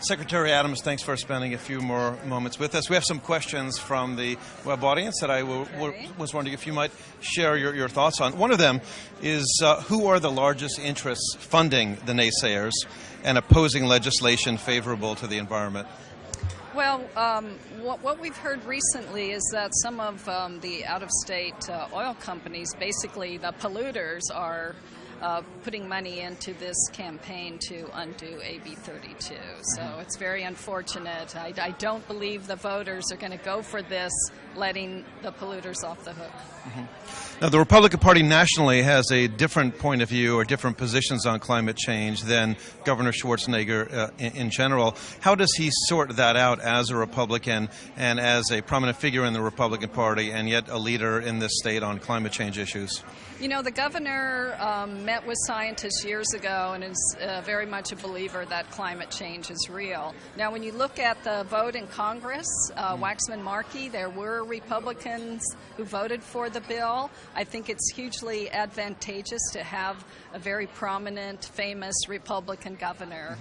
Secretary Adams, thanks for spending a few more moments with us. We have some questions from the web audience that I was wondering if you might share your thoughts on. One of them is who are the largest interests funding the naysayers and opposing legislation favorable to the environment? Well, what we've heard recently is that some of the out-of-state oil companies, basically the polluters, are putting money into this campaign to undo AB 32. So it's very unfortunate. I don't believe the voters are going to go for this, letting the polluters off the hook. Now, the Republican Party nationally has a different point of view or different positions on climate change than Governor Schwarzenegger in general. How does he sort that out as a Republican and as a prominent figure in the Republican Party and yet a leader in this state on climate change issues? You know, the governor met with scientists years ago and is very much a believer that climate change is real. Now, when you look at the vote in Congress, Waxman-Markey, there were Republicans who voted for the bill. I think it's hugely advantageous to have a very prominent, famous Republican governor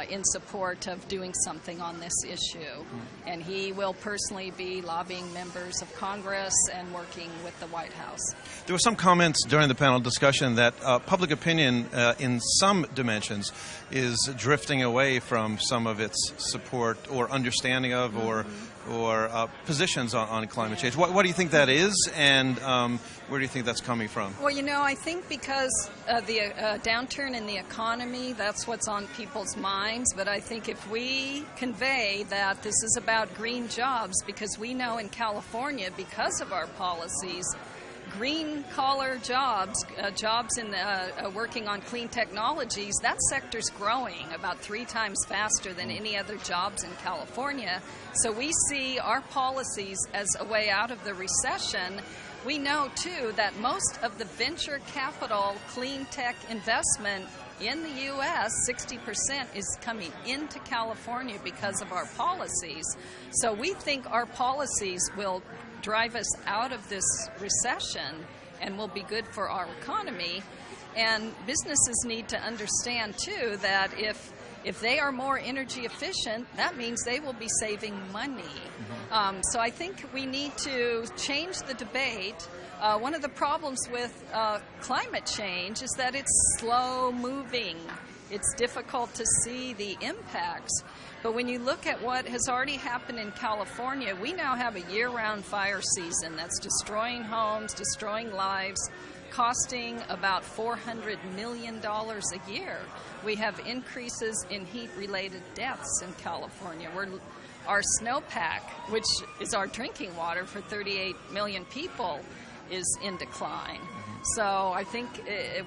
in support of doing something on this issue. And he will personally be lobbying members of Congress and working with the White House. There were some comments during the panel discussion that public opinion in some dimensions is drifting away from some of its support or understanding of or positions on climate change. What do you think that is, and where do you think that's coming from? Well, you know, I think because of the downturn in the economy, that's what's on people's minds. But I think if we convey that this is about green jobs, because we know in California, because of our policies, green-collar jobs, jobs in working on clean technologies, that sector's growing about 3 times faster than any other jobs in California. So we see our policies as a way out of the recession. We know, too, that most of the venture capital clean tech investment in the U.S., 60% is coming into California because of our policies. So we think our policies will drive us out of this recession and will be good for our economy. And businesses need to understand, too, that if they are more energy efficient, that means they will be saving money. So I think we need to change the debate. One of the problems with climate change is that it's slow moving. It's difficult to see the impacts. But when you look at what has already happened in California, we now have a year-round fire season that's destroying homes, destroying lives, costing about $400 million a year. We have increases in heat-related deaths in California. Our snowpack, which is our drinking water for 38 million people, is in decline. So I think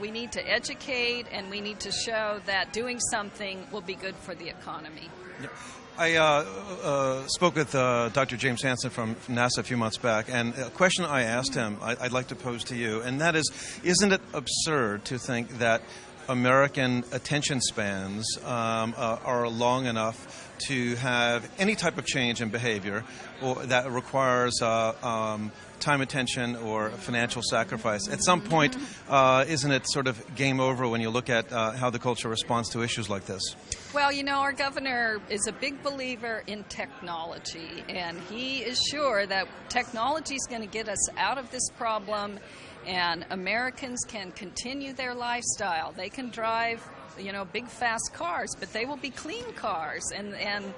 we need to educate and we need to show that doing something will be good for the economy. Yeah. I spoke with Dr. James Hansen from NASA a few months back, and a question I asked him I'd like to pose to you, and that is, isn't it absurd to think that American attention spans are long enough to have any type of change in behavior or that requires time, attention, or financial sacrifice? At some point, isn't it sort of game over when you look at how the culture responds to issues like this? Well, you know, our governor is a big believer in technology, and he is sure that technology is going to get us out of this problem, and Americans can continue their lifestyle. They can drive, you know, big, fast cars, but they will be clean cars, and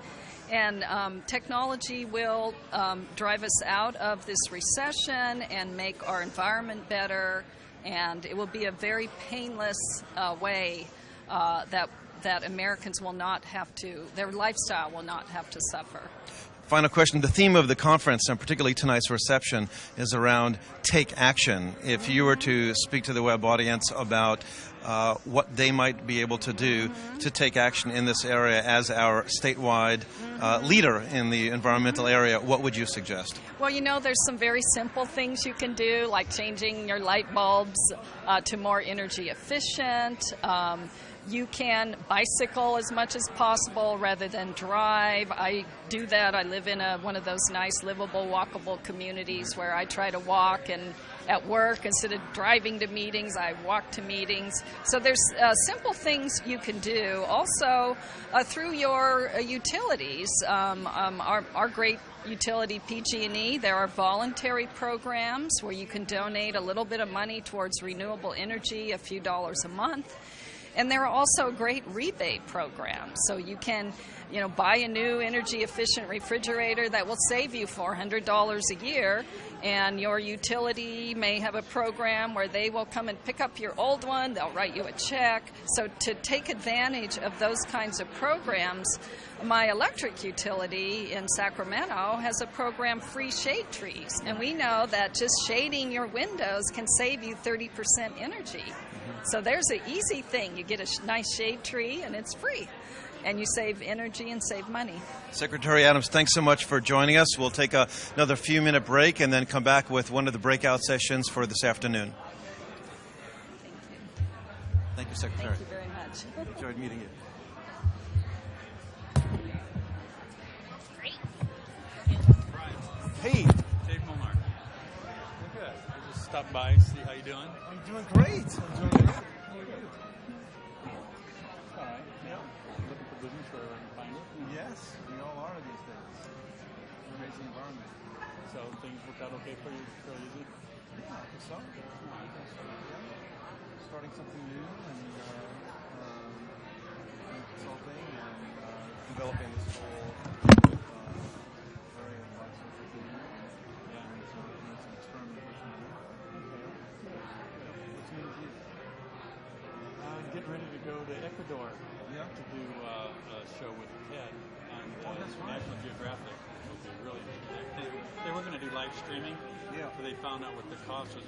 technology will drive us out of this recession and make our environment better, and it will be a very painless way that Americans will not have to, their lifestyle will not have to suffer. Final question. The theme of the conference, and particularly tonight's reception, is around take action. If you were to speak to the web audience about what they might be able to do to take action in this area as our statewide leader in the environmental area, what would you suggest? Well, you know, there's some very simple things you can do, like changing your light bulbs to more energy efficient, You can bicycle as much as possible rather than drive. I do that. I live in one of those nice, livable, walkable communities where I try to walk, and at work, instead of driving to meetings, I walk to meetings. So there's simple things you can do. Also, through your utilities, our great utility PG&E, there are voluntary programs where you can donate a little bit of money towards renewable energy, a few dollars a month. And there are also great rebate programs. So you can, buy a new energy-efficient refrigerator that will save you $400 a year, and your utility may have a program where they will come and pick up your old one. They'll write you a check. So to take advantage of those kinds of programs, my electric utility in Sacramento has a program, Free Shade Trees. And we know that just shading your windows can save you 30% energy. So there's an easy thing. You get a nice shade tree, and it's free. And you save energy and save money. Secretary Adams, thanks so much for joining us. We'll take another few-minute break and then come back with one of the breakout sessions for this afternoon. Thank you. Thank you, Secretary. Thank you very much. Enjoyed meeting you. Hey. Dave Molnar. Good. I just stopped by, see how you doing. I'm doing great. All right. Yeah. Looking for business wherever I can find it. Yes, we all are these days. Amazing environment. So things worked out okay for you? Fairly easy? Yeah, I think so. Starting something new and consulting and developing this whole area of social media and some experimentation. What's new with you? I'm getting ready to go to Ecuador to do a show with Ted and National Geographic. It'll be really interesting. They were going to do live streaming, but they found out what the cost was